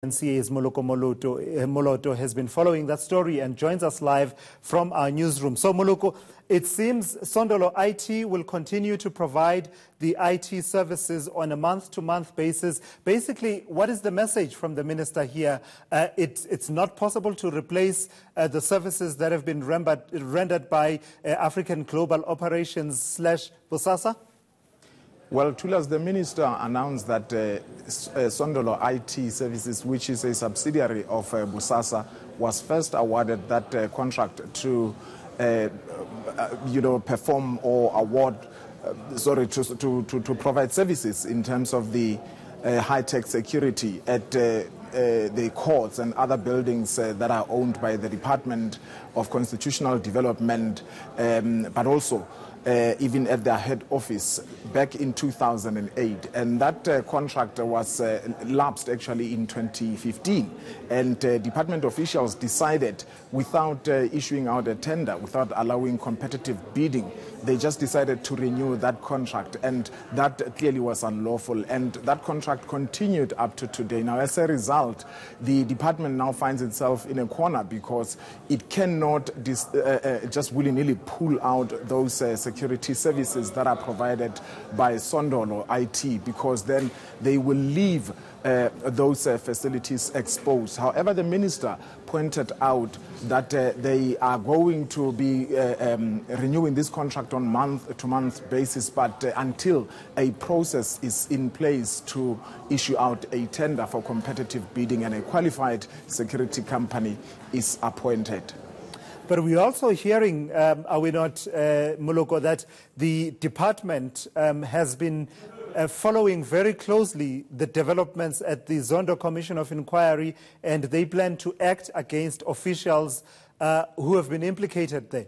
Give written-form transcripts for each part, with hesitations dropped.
NCA's Moloto has been following that story and joins us live from our newsroom. So, Moloko, it seems Sondolo IT will continue to provide the IT services on a month-to-month basis. Basically, what is the message from the minister here? It's not possible to replace the services that have been rendered by African Global Operations / Bosasa? Well, Tulas, the minister announced that Sondolo IT Services, which is a subsidiary of Bosasa, was first awarded that contract to, perform or award, to provide services in terms of the high-tech security at the courts and other buildings that are owned by the Department of Constitutional Development, but also even at their head office back in 2008. And that contract was lapsed actually in 2015. And department officials decided, without issuing out a tender, without allowing competitive bidding, they just decided to renew that contract. And that clearly was unlawful. And that contract continued up to today. Now, as a result, the department now finds itself in a corner because it cannot just willy-nilly pull out those security services that are provided by Sondolo IT, because then they will leave those facilities exposed. However, the minister pointed out that they are going to be renewing this contract on month-to-month basis, but until a process is in place to issue out a tender for competitive bidding and a qualified security company is appointed. But we're also hearing, are we not, Moloko, that the department has been following very closely the developments at the Zondo Commission of Inquiry, and they plan to act against officials who have been implicated there.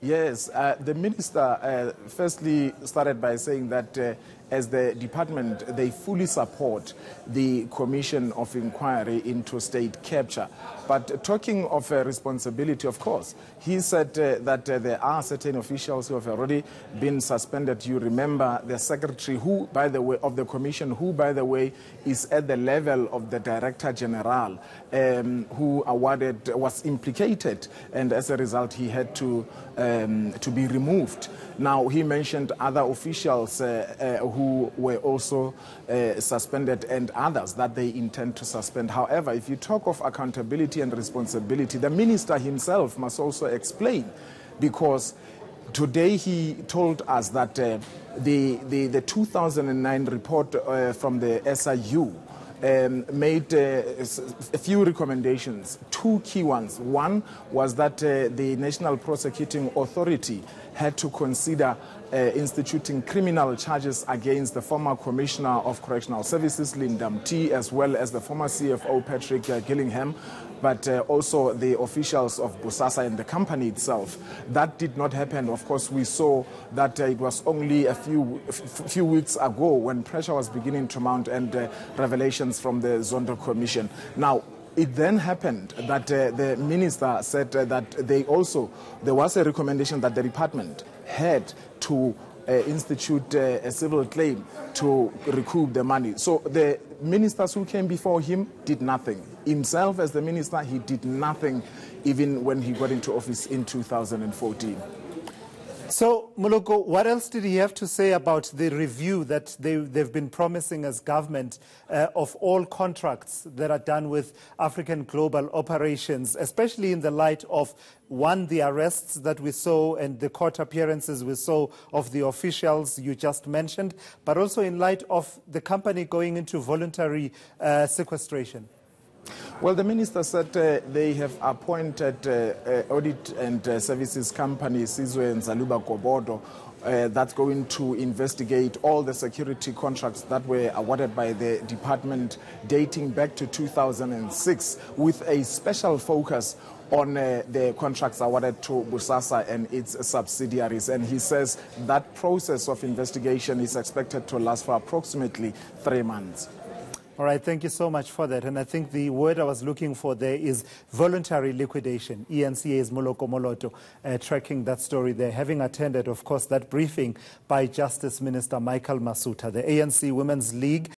Yes, the minister firstly started by saying that as the department, they fully support the Commission of Inquiry into state capture. But talking of responsibility, of course, he said that there are certain officials who have already been suspended. You remember the secretary, who, by the way, of the commission, who, by the way, is at the level of the Director General, who was implicated, and as a result, he had to be removed. Now, he mentioned other officials who were also suspended, and others that they intend to suspend. However, if you talk of accountability and responsibility, the minister himself must also explain, because today he told us that the 2009 report from the SIU made a few recommendations, two key ones. One was that the National Prosecuting Authority had to consider instituting criminal charges against the former Commissioner of Correctional Services, Lindam T, as well as the former CFO, Patrick Gillingham, but also the officials of Bosasa and the company itself. That did not happen. Of course, we saw that it was only a few weeks ago when pressure was beginning to mount and revelations from the Zondo Commission. Now, it then happened that the minister said that there was a recommendation that the department had to institute a civil claim to recoup the money. So the ministers who came before him did nothing. Himself, as the minister, he did nothing even when he got into office in 2014. So, Moloko, what else did he have to say about the review that they've been promising as government of all contracts that are done with African Global Operations, especially in the light of, one, the arrests that we saw and the court appearances we saw of the officials you just mentioned, but also in light of the company going into voluntary sequestration? Well, the minister said they have appointed audit and services company Sizwe and Zaluba Kobodo that's going to investigate all the security contracts that were awarded by the department dating back to 2006, with a special focus on the contracts awarded to Bosasa and its subsidiaries. And he says that process of investigation is expected to last for approximately 3 months. All right, thank you so much for that. And I think the word I was looking for there is voluntary liquidation. ENCA's Moloko Moloto tracking that story there, having attended, of course, that briefing by Justice Minister Michael Masutha. The ANC Women's League